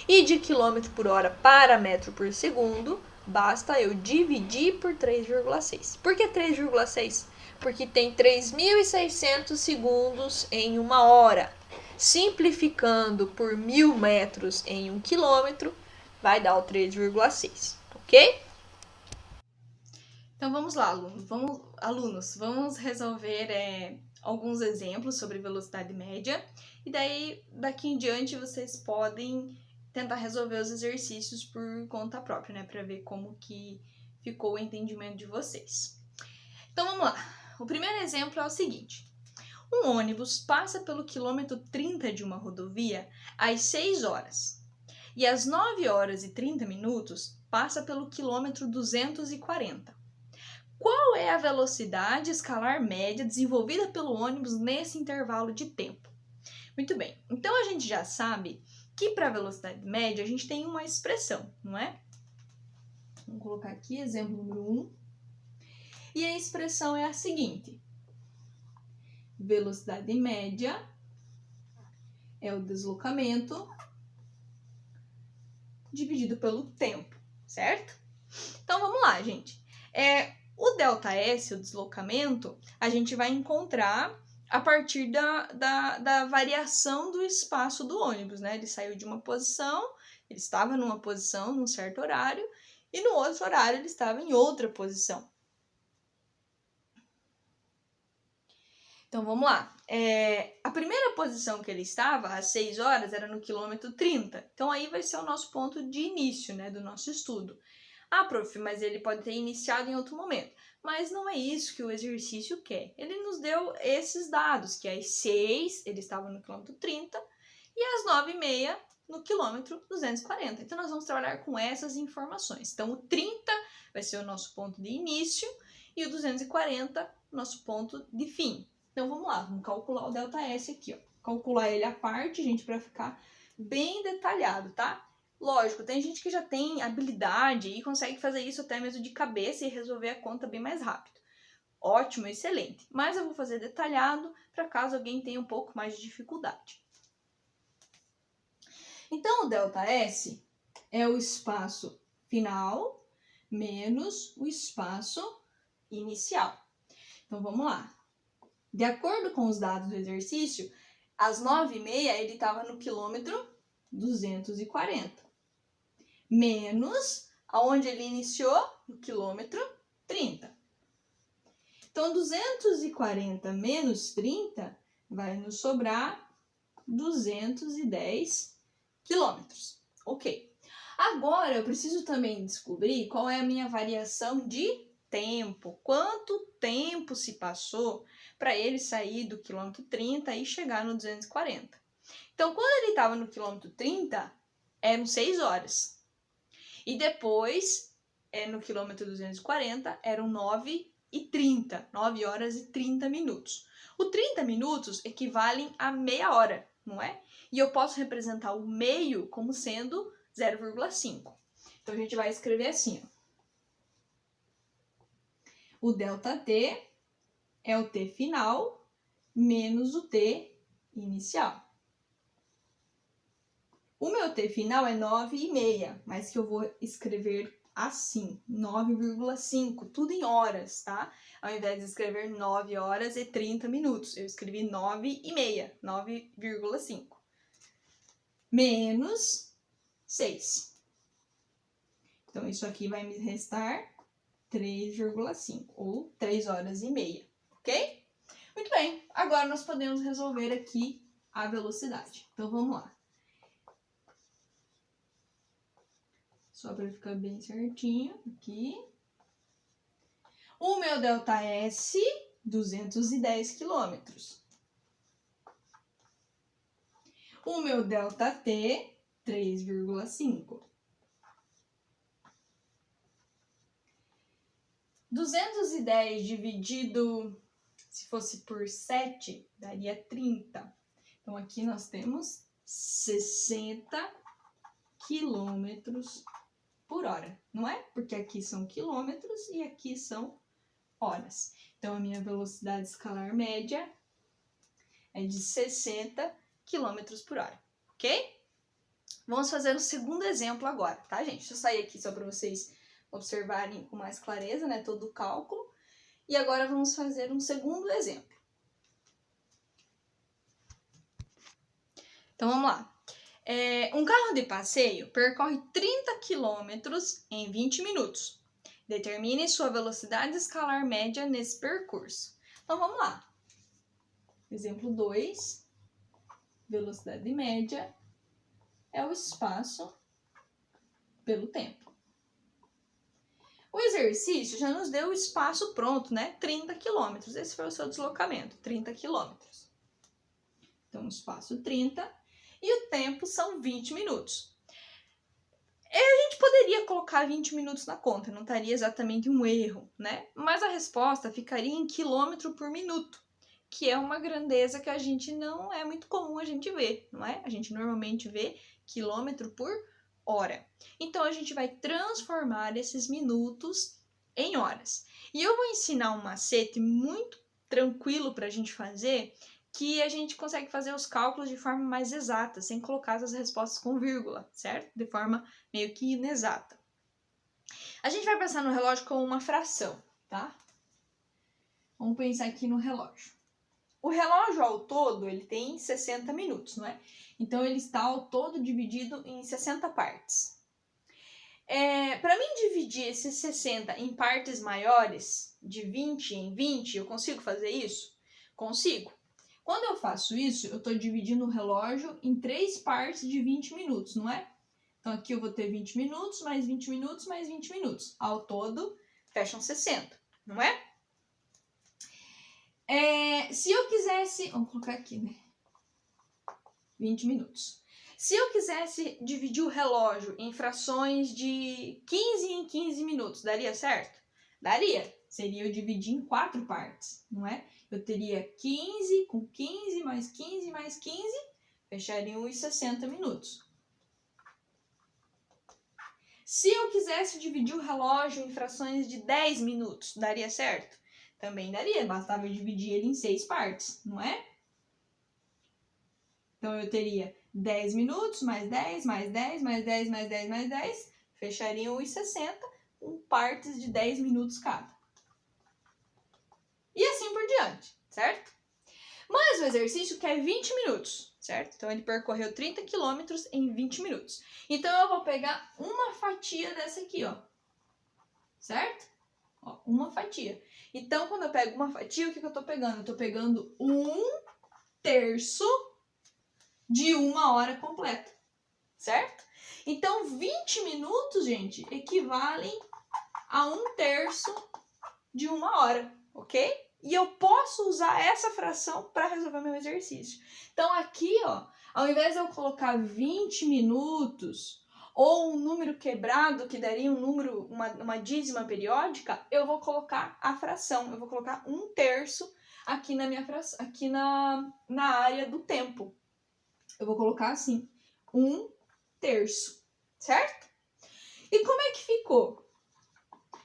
E de quilômetro por hora para metro por segundo, basta eu dividir por 3,6. Por que 3,6? Porque tem 3.600 segundos em uma hora. Simplificando por 1.000 metros em 1 quilômetro, vai dar o 3,6, ok? Então vamos lá, alunos, vamos resolver alguns exemplos sobre velocidade média e daí daqui em diante vocês podem tentar resolver os exercícios por conta própria, né, para ver como que ficou o entendimento de vocês. Então vamos lá. O primeiro exemplo é o seguinte: um ônibus passa pelo quilômetro 30 de uma rodovia às 6 horas e às 9 horas e 30 minutos passa pelo quilômetro 240. Qual é a velocidade escalar média desenvolvida pelo ônibus nesse intervalo de tempo? Muito bem, então a gente já sabe que para a velocidade média a gente tem uma expressão, não é? Vamos colocar aqui exemplo número 1. E a expressão é a seguinte: velocidade média é o deslocamento dividido pelo tempo, certo? Então vamos lá, gente. O ΔS, o deslocamento, a gente vai encontrar a partir da variação do espaço do ônibus, né? Ele saiu de uma posição, ele estava numa posição num certo horário, e no outro horário ele estava em outra posição. Então vamos lá. A primeira posição que ele estava, às 6 horas, era no quilômetro 30. Então aí vai ser o nosso ponto de início, né, do nosso estudo. Ah, prof, mas ele pode ter iniciado em outro momento. Mas não é isso que o exercício quer. Ele nos deu esses dados, que às 6 ele estava no quilômetro 30 e às 9h30 no quilômetro 240. Então nós vamos trabalhar com essas informações. Então o 30 vai ser o nosso ponto de início e o 240 nosso ponto de fim. Então vamos lá, vamos calcular o ΔS aqui, ó. Calcular ele à parte, gente, para ficar bem detalhado, tá? Lógico, tem gente que já tem habilidade e consegue fazer isso até mesmo de cabeça e resolver a conta bem mais rápido. Ótimo, excelente. Mas eu vou fazer detalhado para caso alguém tenha um pouco mais de dificuldade. Então, o ΔS é o espaço final menos o espaço inicial. Então, vamos lá. De acordo com os dados do exercício, às 9h30 ele estava no quilômetro 240. Menos aonde ele iniciou, no quilômetro 30. Então, 240 menos 30 vai nos sobrar 210 quilômetros. Ok. Agora, eu preciso também descobrir qual é a minha variação de tempo. Quanto tempo se passou para ele sair do quilômetro 30 e chegar no 240. Então, quando ele estava no quilômetro 30, eram 6 horas. E depois, no quilômetro 240, eram 9 e 30. 9 horas e 30 minutos. O 30 minutos equivalem a meia hora, não é? E eu posso representar o meio como sendo 0,5. Então, a gente vai escrever assim, ó. O ΔT é o T final menos o T inicial. O meu T final é 9,5, mas que eu vou escrever assim, 9,5, tudo em horas, tá? Ao invés de escrever 9 horas e 30 minutos, eu escrevi 9,5, 9,5. Menos 6. Então, isso aqui vai me restar 3,5, ou 3 horas e meia, ok? Muito bem, agora nós podemos resolver aqui a velocidade. Então, vamos lá. Só para ficar bem certinho aqui. O meu ΔS, 210 quilômetros. O meu ΔT, 3,5. 210 dividido, se fosse por 7, daria 30. Então, aqui nós temos 60 quilômetros por hora, não é? Porque aqui são quilômetros e aqui são horas. Então, a minha velocidade escalar média é de 60 quilômetros por hora, ok? Vamos fazer o segundo exemplo agora, tá, gente? Deixa eu sair aqui só para vocês observarem com mais clareza, né, todo o cálculo. E agora vamos fazer um segundo exemplo. Então, vamos lá. Um carro de passeio percorre 30 km em 20 minutos. Determine sua velocidade escalar média nesse percurso. Então, vamos lá. Exemplo 2. Velocidade média é o espaço pelo tempo. O exercício já nos deu o espaço pronto, né? 30 km. Esse foi o seu deslocamento, 30 km. Então, o espaço 30 e o tempo são 20 minutos. A gente poderia colocar 20 minutos na conta, não estaria exatamente um erro, né? Mas a resposta ficaria em quilômetro por minuto, que é uma grandeza que a gente não é muito comum a gente ver, não é? A gente normalmente vê quilômetro por hora. Então, a gente vai transformar esses minutos em horas. E eu vou ensinar um macete muito tranquilo para a gente fazer, que a gente consegue fazer os cálculos de forma mais exata, sem colocar as respostas com vírgula, certo? De forma meio que inexata. A gente vai pensar no relógio como uma fração, tá? Vamos pensar aqui no relógio. O relógio ao todo, ele tem 60 minutos, não é? Então, ele está ao todo dividido em 60 partes. Para mim dividir esses 60 em partes maiores, de 20 em 20, eu consigo fazer isso? Consigo. Quando eu faço isso, eu estou dividindo o relógio em 3 partes de 20 minutos, não é? Então, aqui eu vou ter 20 minutos, mais 20 minutos, mais 20 minutos. Ao todo, fecham 60, não é? Se eu quisesse... Vamos colocar aqui, né? 20 minutos. Se eu quisesse dividir o relógio em frações de 15 em 15 minutos, daria certo? Daria. Seria eu dividir em 4 partes, não é? Eu teria 15 com 15, mais 15, mais 15, fechariam os 60 minutos. Se eu quisesse dividir o relógio em frações de 10 minutos, daria certo? Também daria, bastava eu dividir ele em 6 partes, não é? Então, eu teria 10 minutos, mais 10, mais 10, mais 10, mais 10, mais 10, fechariam os 60, com partes de 10 minutos cada. E assim por diante, certo? Mas o exercício quer 20 minutos, certo? Então, ele percorreu 30 quilômetros em 20 minutos. Então, eu vou pegar uma fatia dessa aqui, ó. Certo? Ó, uma fatia. Então, quando eu pego uma fatia, o que eu tô pegando? Eu tô pegando 1/3 de uma hora completa, certo? Então, 20 minutos, gente, equivalem a 1/3 de uma hora, ok? E eu posso usar essa fração para resolver meu exercício. Então, aqui, ó, ao invés de eu colocar 20 minutos ou um número quebrado, que daria um número, uma dízima periódica, eu vou colocar a fração, eu vou colocar 1/3 aqui na minha fração, aqui na área do tempo. Eu vou colocar assim, 1/3, certo? E como é que ficou?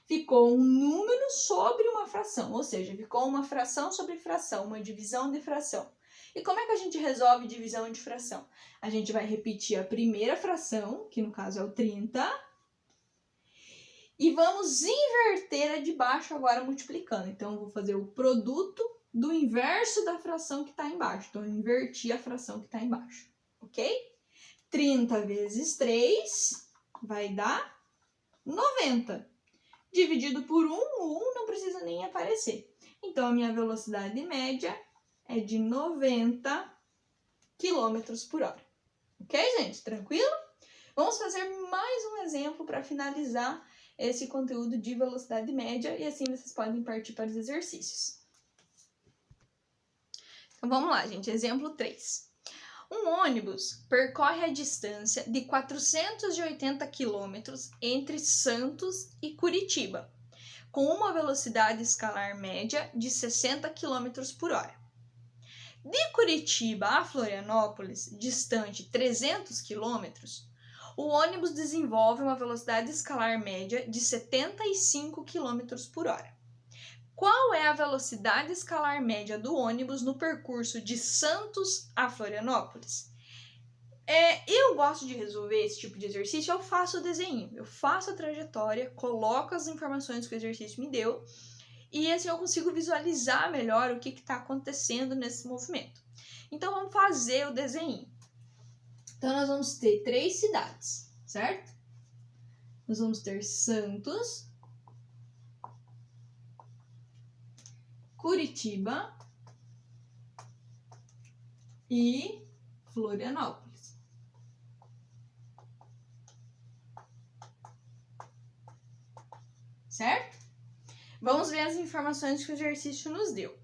Ficou um número sobre uma fração, ou seja, ficou uma fração sobre fração, uma divisão de fração. E como é que a gente resolve divisão de fração? A gente vai repetir a primeira fração, que no caso é o 30, e vamos inverter a de baixo agora multiplicando. Então, eu vou fazer o produto do inverso da fração que está embaixo. Então, eu inverti a fração que está embaixo, ok? 30 vezes 3 vai dar 90. Dividido por 1, o 1 não precisa nem aparecer. Então, a minha velocidade média é de 90 km por hora. Ok, gente? Tranquilo? Vamos fazer mais um exemplo para finalizar esse conteúdo de velocidade média e assim vocês podem partir para os exercícios. Então, vamos lá, gente. Exemplo 3. Um ônibus percorre a distância de 480 km entre Santos e Curitiba, com uma velocidade escalar média de 60 km por hora. De Curitiba a Florianópolis, distante 300 km, o ônibus desenvolve uma velocidade escalar média de 75 km por hora. Qual é a velocidade escalar média do ônibus no percurso de Santos a Florianópolis? Eu gosto de resolver esse tipo de exercício, eu faço o desenho, eu faço a trajetória, coloco as informações que o exercício me deu e assim eu consigo visualizar melhor o que está acontecendo nesse movimento. Então vamos fazer o desenho. Então nós vamos ter 3 cidades, certo? Nós vamos ter Santos, Curitiba e Florianópolis. Certo? Vamos ver as informações que o exercício nos deu.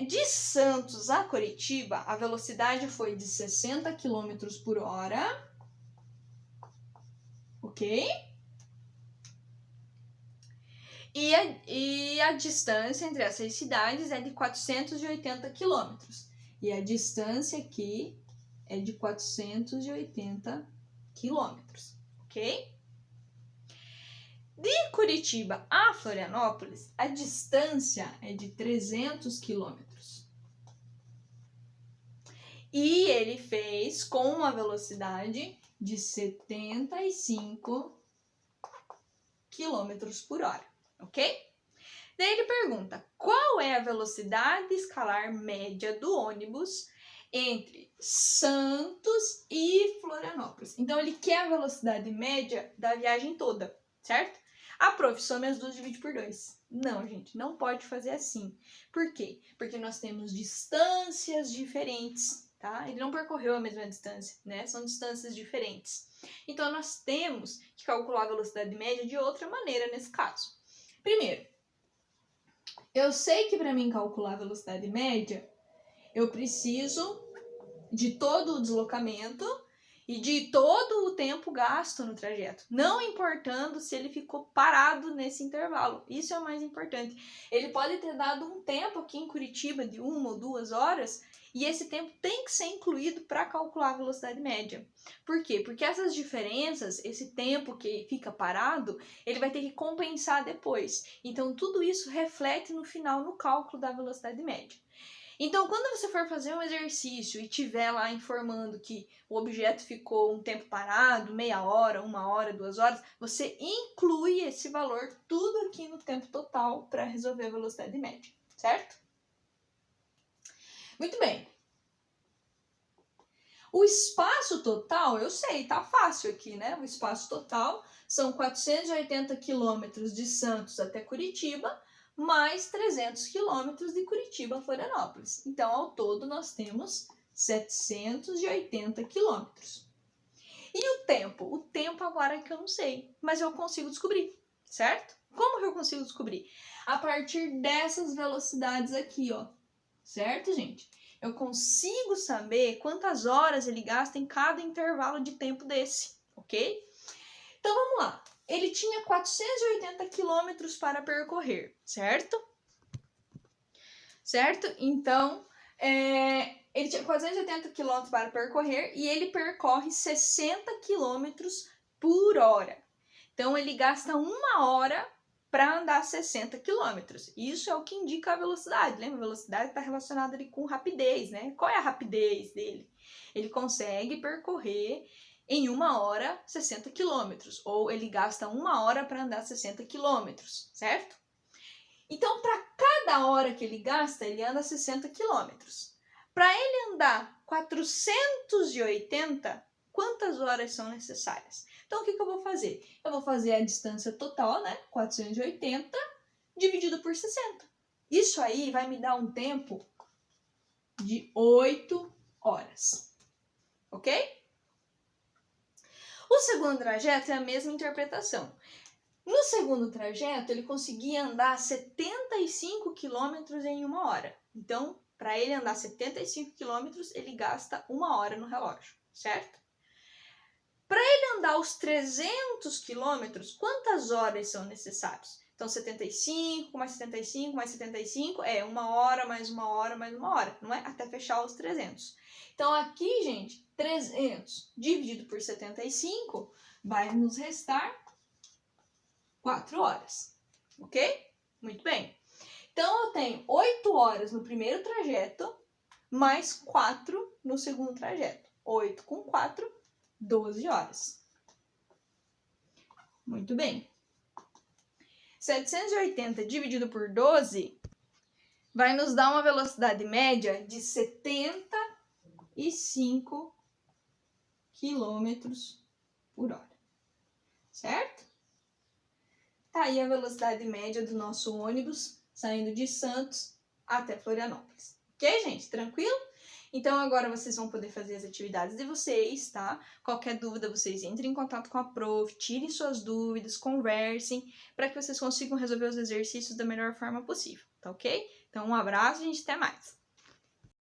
De Santos a Curitiba, a velocidade foi de 60 km por hora. Ok? E a distância entre essas cidades é de 480 km. E a distância aqui é de 480 km. Ok? De Curitiba a Florianópolis, a distância é de 300 quilômetros. E ele fez com uma velocidade de 75 quilômetros por hora, ok? Daí ele pergunta, qual é a velocidade escalar média do ônibus entre Santos e Florianópolis? Então, ele quer a velocidade média da viagem toda, certo? A prof, some as duas e divide por 2. Não, gente, não pode fazer assim. Por quê? Porque nós temos distâncias diferentes, tá? Ele não percorreu a mesma distância, né? São distâncias diferentes. Então, nós temos que calcular a velocidade média de outra maneira nesse caso. Primeiro, eu sei que para mim calcular a velocidade média, eu preciso de todo o deslocamento e de todo o tempo gasto no trajeto, não importando se ele ficou parado nesse intervalo. Isso é o mais importante. Ele pode ter dado um tempo aqui em Curitiba de 1 ou 2 horas e esse tempo tem que ser incluído para calcular a velocidade média. Por quê? Porque essas diferenças, esse tempo que fica parado, ele vai ter que compensar depois. Então, tudo isso reflete no final no cálculo da velocidade média. Então, quando você for fazer um exercício e tiver lá informando que o objeto ficou um tempo parado, meia hora, 1 hora, 2 horas, você inclui esse valor tudo aqui no tempo total para resolver a velocidade média, certo? Muito bem. O espaço total, eu sei, tá fácil aqui, né? O espaço total são 480 quilômetros de Santos até Curitiba, mais 300 quilômetros de Curitiba a Florianópolis. Então, ao todo, nós temos 780 quilômetros. E o tempo? O tempo agora é que eu não sei, mas eu consigo descobrir, certo? Como que eu consigo descobrir? A partir dessas velocidades aqui, ó. Certo, gente? Eu consigo saber quantas horas ele gasta em cada intervalo de tempo desse, ok? Então vamos lá. Ele tinha 480 quilômetros para percorrer, certo? Certo? Então, ele tinha 480 quilômetros para percorrer e ele percorre 60 quilômetros por hora. Então, ele gasta 1 hora para andar 60 quilômetros. Isso é o que indica a velocidade. Lembra? A velocidade está relacionada ali com rapidez, né? Qual é a rapidez dele? Ele consegue percorrer em 1 hora 60 quilômetros, ou ele gasta 1 hora para andar 60 quilômetros, certo? Então, para cada hora que ele gasta, ele anda 60 quilômetros. Para ele andar 480, quantas horas são necessárias? Então, o que eu vou fazer? Eu vou fazer a distância total, né? 480 dividido por 60. Isso aí vai me dar um tempo de 8 horas. Ok? O segundo trajeto é a mesma interpretação. No segundo trajeto, ele conseguia andar 75 quilômetros em 1 hora. Então, para ele andar 75 quilômetros, ele gasta 1 hora no relógio, certo? Para ele andar os 300 quilômetros, quantas horas são necessárias? Então, 75 mais 75 mais 75 é 1 hora mais 1 hora mais 1 hora, não é? Até fechar os 300. Então, aqui, gente, 300 dividido por 75 vai nos restar 4 horas, ok? Muito bem. Então, eu tenho 8 horas no primeiro trajeto, mais 4 no segundo trajeto. 8 com 4, 12 horas. Muito bem. 780 dividido por 12 vai nos dar uma velocidade média de 75 quilômetros por hora. Certo? Tá aí a velocidade média do nosso ônibus saindo de Santos até Florianópolis. Ok, gente? Tranquilo? Então, agora vocês vão poder fazer as atividades de vocês, tá? Qualquer dúvida, vocês entrem em contato com a prof, tirem suas dúvidas, conversem, para que vocês consigam resolver os exercícios da melhor forma possível, tá ok? Então, um abraço, gente, até mais!